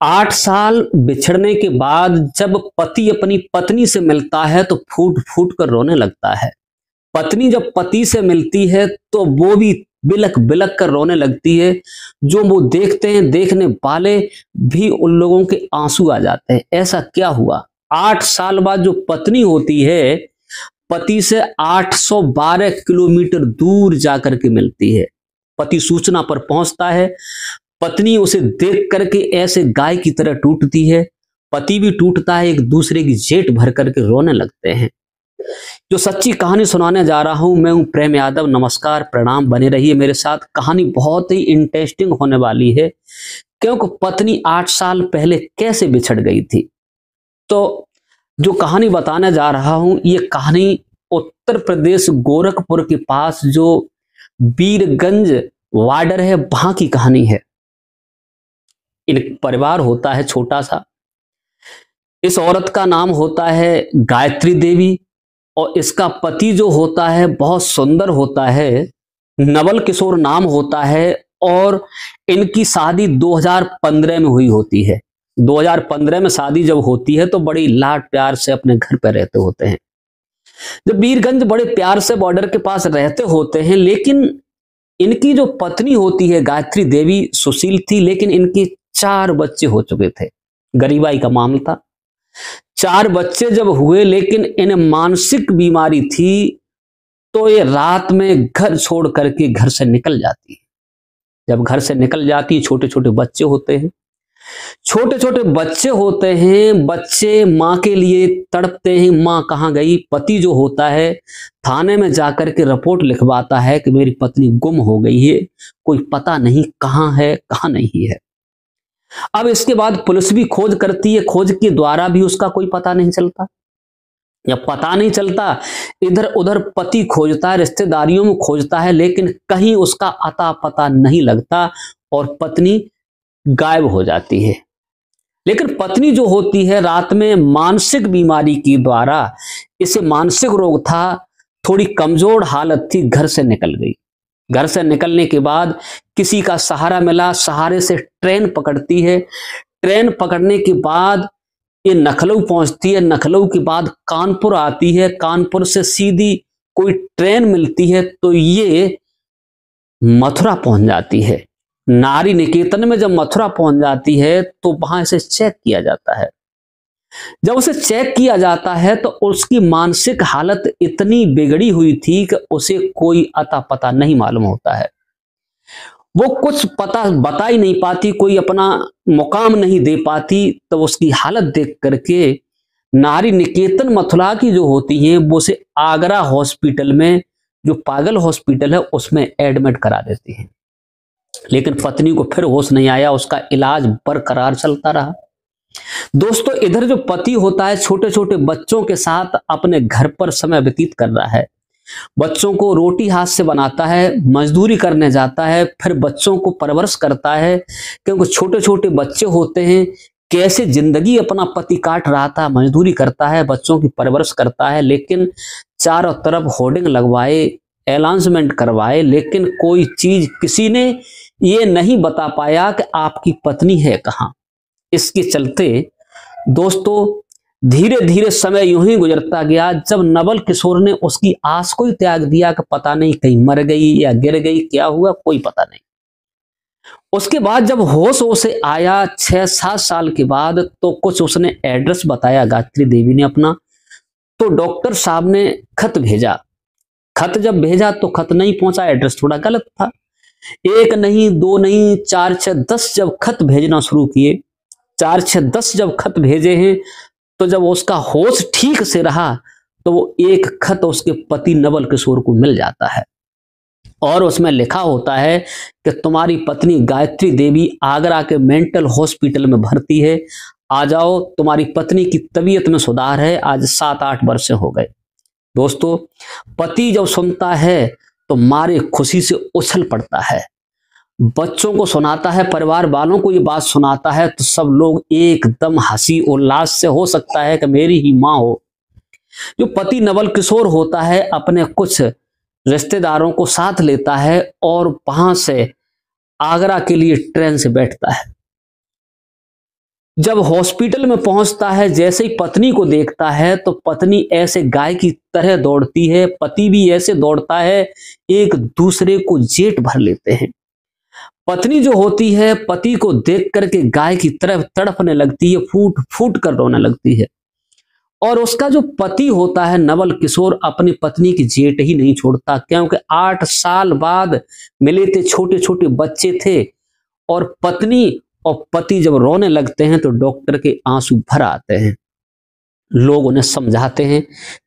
8 साल बिछड़ने के बाद जब पति अपनी पत्नी से मिलता है तो फूट फूट कर रोने लगता है। पत्नी जब पति से मिलती है तो वो भी बिलक बिलक कर रोने लगती है। जो वो देखते हैं, देखने वाले भी उन लोगों के आंसू आ जाते हैं। ऐसा क्या हुआ? 8 साल बाद जो पत्नी होती है, पति से 812 किलोमीटर दूर जाकर के मिलती है। पति सूचना पर पहुंचता है, पत्नी उसे देख करके ऐसे गाय की तरह टूटती है, पति भी टूटता है, एक दूसरे की जेट भर करके रोने लगते हैं। जो सच्ची कहानी सुनाने जा रहा हूं, मैं हूं प्रेम यादव। नमस्कार, प्रणाम, बने रहिए मेरे साथ। कहानी बहुत ही इंटरेस्टिंग होने वाली है, क्योंकि पत्नी 8 साल पहले कैसे बिछड़ गई थी। तो जो कहानी बताने जा रहा हूं, ये कहानी उत्तर प्रदेश गोरखपुर के पास जो वीरगंज वार्डर है, वहां की कहानी है। एक परिवार होता है छोटा सा। इस औरत का नाम होता है गायत्री देवी और इसका पति जो होता है बहुत सुंदर होता है, नवल किशोर नाम होता है। और इनकी शादी 2015 में हुई होती है। 2015 में शादी जब होती है तो बड़ी लाड प्यार से अपने घर पर रहते होते हैं। जब वीरगंज बड़े प्यार से बॉर्डर के पास रहते होते हैं, लेकिन इनकी जो पत्नी होती है गायत्री देवी सुशील थी, लेकिन इनके 4 बच्चे हो चुके थे। गरीबाई का मामला था। 4 बच्चे जब हुए, लेकिन इन्हें मानसिक बीमारी थी, तो ये रात में घर छोड़ करके घर से निकल जाती है। जब घर से निकल जाती है, छोटे छोटे बच्चे होते हैं। छोटे छोटे बच्चे होते हैं, बच्चे माँ के लिए तड़पते हैं, माँ कहाँ गई। पति जो होता है थाने में जाकर के रिपोर्ट लिखवाता है कि मेरी पत्नी गुम हो गई है, कोई पता नहीं कहाँ है कहाँ नहीं है। अब इसके बाद पुलिस भी खोज करती है, खोज के द्वारा भी उसका कोई पता नहीं चलता। जब पता नहीं चलता, इधर उधर पति खोजता है, रिश्तेदारियों में खोजता है, लेकिन कहीं उसका अता पता नहीं लगता और पत्नी गायब हो जाती है। लेकिन पत्नी जो होती है रात में मानसिक बीमारी के द्वारा, इसे मानसिक रोग था, थोड़ी कमजोर हालत थी, घर से निकल गई। घर से निकलने के बाद किसी का सहारा मिला, सहारे से ट्रेन पकड़ती है। ट्रेन पकड़ने के बाद ये लखनऊ पहुंचती है, लखनऊ के बाद कानपुर आती है, कानपुर से सीधी कोई ट्रेन मिलती है तो ये मथुरा पहुंच जाती है। नारी निकेतन में जब मथुरा पहुंच जाती है तो वहां इसे चेक किया जाता है। जब उसे चेक किया जाता है तो उसकी मानसिक हालत इतनी बिगड़ी हुई थी कि उसे कोई अता पता नहीं मालूम होता है। वो कुछ पता बता ही नहीं पाती, कोई अपना मुकाम नहीं दे पाती। तो उसकी हालत देख करके नारी निकेतन मथुरा की जो होती हैं, वो उसे आगरा हॉस्पिटल में, जो पागल हॉस्पिटल है, उसमें एडमिट करा देती हैं। लेकिन पत्नी को फिर होश नहीं आया, उसका इलाज बरकरार चलता रहा। दोस्तों, इधर जो पति होता है छोटे छोटे बच्चों के साथ अपने घर पर समय व्यतीत कर रहा है। बच्चों को रोटी हाथ से बनाता है, मजदूरी करने जाता है, फिर बच्चों को परवरिश करता है, क्योंकि छोटे छोटे बच्चे होते हैं। कैसे जिंदगी अपना पति काट रहा था, मजदूरी करता है, बच्चों की परवरिश करता है, लेकिन चारों तरफ होर्डिंग लगवाए, अनाउंसमेंट करवाए, लेकिन कोई चीज किसी ने ये नहीं बता पाया कि आपकी पत्नी है कहाँ। इसके चलते दोस्तों धीरे धीरे समय यूं ही गुजरता गया। जब नवल किशोर ने उसकी आस को ही त्याग दिया कि पता नहीं कहीं मर गई या गिर गई, क्या हुआ कोई पता नहीं। उसके बाद जब होश से आया 6-7 साल के बाद, तो कुछ उसने एड्रेस बताया गायत्री देवी ने अपना। तो डॉक्टर साहब ने खत भेजा। खत जब भेजा तो खत नहीं पहुंचा, एड्रेस थोड़ा गलत था। 1 नहीं 2 नहीं 4 6 10 जब खत भेजना शुरू किए, 4 6 10 जब खत भेजे हैं, तो जब उसका होश ठीक से रहा तो वो एक खत उसके पति नवल किशोर को मिल जाता है और उसमें लिखा होता है कि तुम्हारी पत्नी गायत्री देवी आगरा के मेंटल हॉस्पिटल में भर्ती है, आ जाओ, तुम्हारी पत्नी की तबीयत में सुधार है। आज 7-8 वर्ष हो गए। दोस्तों, पति जब सुनता है तो मारे खुशी से उछल पड़ता है, बच्चों को सुनाता है, परिवार वालों को ये बात सुनाता है, तो सब लोग एकदम हंसी उल्लास से, हो सकता है कि मेरी ही माँ हो। जो पति नवल किशोर होता है अपने कुछ रिश्तेदारों को साथ लेता है और वहां से आगरा के लिए ट्रेन से बैठता है। जब हॉस्पिटल में पहुंचता है, जैसे ही पत्नी को देखता है तो पत्नी ऐसे गाय की तरह दौड़ती है, पति भी ऐसे दौड़ता है, एक दूसरे को जेट भर लेते हैं। पत्नी जो होती है पति को देख करके गाय की तरह तड़पने लगती है, फूट फूट कर रोने लगती है। और उसका जो पति होता है नवल किशोर, अपनी पत्नी की जेट ही नहीं छोड़ता, क्योंकि 8 साल बाद मिले थे, छोटे छोटे बच्चे थे। और पत्नी और पति जब रोने लगते हैं तो डॉक्टर के आंसू भर आते हैं। लोग उन्हें समझाते हैं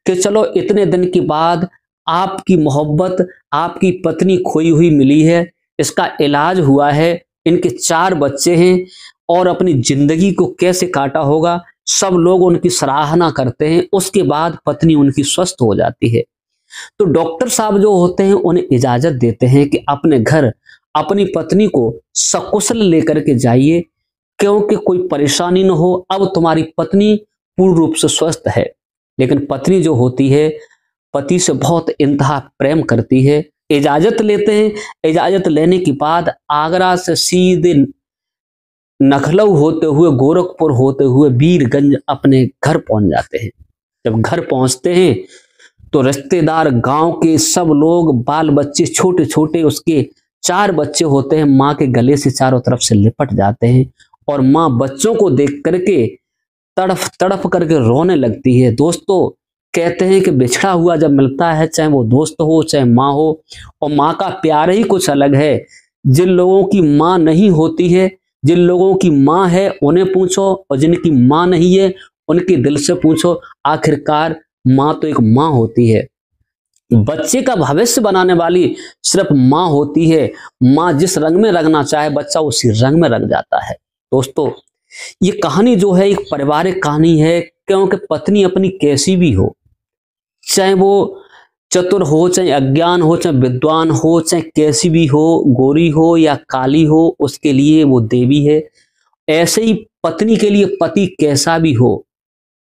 कि चलो इतने दिन के बाद आपकी मोहब्बत, आपकी पत्नी खोई हुई मिली है, इसका इलाज हुआ है, इनके 4 बच्चे हैं और अपनी जिंदगी को कैसे काटा होगा, सब लोग उनकी सराहना करते हैं। उसके बाद पत्नी उनकी स्वस्थ हो जाती है। तो डॉक्टर साहब जो होते हैं उन्हें इजाजत देते हैं कि अपने घर अपनी पत्नी को सकुशल लेकर के जाइए, क्योंकि कोई परेशानी न हो, अब तुम्हारी पत्नी पूर्ण रूप से स्वस्थ है। लेकिन पत्नी जो होती है पति से बहुत इंतहा प्रेम करती है। इजाजत लेते हैं। इजाजत लेने के बाद आगरा से सीधे लखनऊ होते हुए, गोरखपुर होते हुए वीरगंज अपने घर पहुंच जाते हैं। जब घर पहुंचते हैं तो रिश्तेदार, गांव के सब लोग, बाल बच्चे छोटे छोटे, उसके 4 बच्चे होते हैं, माँ के गले से चारों तरफ से लिपट जाते हैं। और माँ बच्चों को देख करके तड़फ तड़फ करके रोने लगती है। दोस्तों, कहते हैं कि बिछड़ा हुआ जब मिलता है, चाहे वो दोस्त हो चाहे माँ हो, और माँ का प्यार ही कुछ अलग है। जिन लोगों की माँ नहीं होती है, जिन लोगों की माँ है उन्हें पूछो, और जिनकी माँ नहीं है उनके दिल से पूछो, आखिरकार माँ तो एक माँ होती है। बच्चे का भविष्य बनाने वाली सिर्फ माँ होती है। माँ जिस रंग में रंगना चाहे बच्चा उसी रंग में रंग जाता है। दोस्तों, ये कहानी जो है एक पारिवारिक कहानी है, क्योंकि पत्नी अपनी कैसी भी हो, चाहे वो चतुर हो, चाहे अज्ञान हो, चाहे विद्वान हो, चाहे कैसी भी हो, गोरी हो या काली हो, उसके लिए वो देवी है। ऐसे ही पत्नी के लिए पति कैसा भी हो,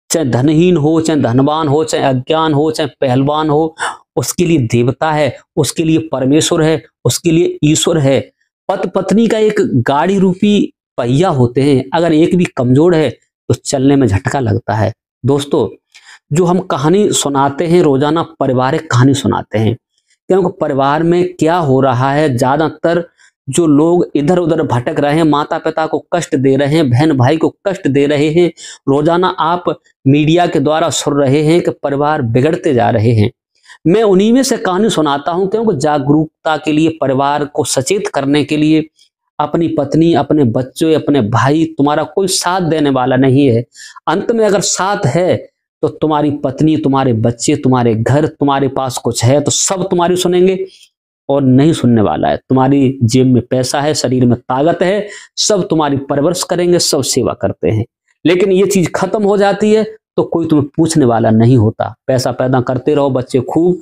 चाहे धनहीन हो, चाहे धनवान हो, चाहे अज्ञान हो, चाहे पहलवान हो, उसके लिए देवता है, उसके लिए परमेश्वर है, उसके लिए ईश्वर है। पति पत्नी का एक गाड़ी रूपी पहिया होते हैं, अगर एक भी कमजोर है तो चलने में झटका लगता है। दोस्तों, जो हम कहानी सुनाते हैं रोजाना, पारिवारिक कहानी सुनाते हैं, क्योंकि परिवार में क्या हो रहा है, ज्यादातर जो लोग इधर उधर भटक रहे हैं, माता पिता को कष्ट दे रहे हैं, बहन भाई को कष्ट दे रहे हैं, रोजाना आप मीडिया के द्वारा सुन रहे हैं कि परिवार बिगड़ते जा रहे हैं। मैं उन्हीं में से कहानी सुनाता हूं, क्योंकि जागरूकता के लिए, परिवार को सचेत करने के लिए, अपनी पत्नी, अपने बच्चों, अपने भाई, तुम्हारा कोई साथ देने वाला नहीं है। अंत में अगर साथ है तो तुम्हारी पत्नी, तुम्हारे बच्चे, तुम्हारे घर, तुम्हारे पास कुछ है तो सब तुम्हारी सुनेंगे, और नहीं सुनने वाला है। तुम्हारी जेब में पैसा है, शरीर में ताकत है, सब तुम्हारी परवरिश करेंगे, सब सेवा करते हैं। लेकिन ये चीज खत्म हो जाती है तो कोई तुम्हें पूछने वाला नहीं होता। पैसा पैदा करते रहो, बच्चे खूब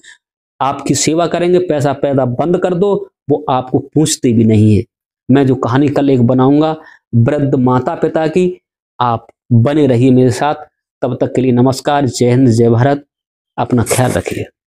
आपकी सेवा करेंगे, पैसा पैदा बंद कर दो, वो आपको पूछते भी नहीं है। मैं जो कहानी कल एक बनाऊंगा वृद्ध माता पिता की, आप बने रहिए मेरे साथ। तब तक के लिए नमस्कार, जय हिंद, जय भारत, अपना ख्याल रखिए।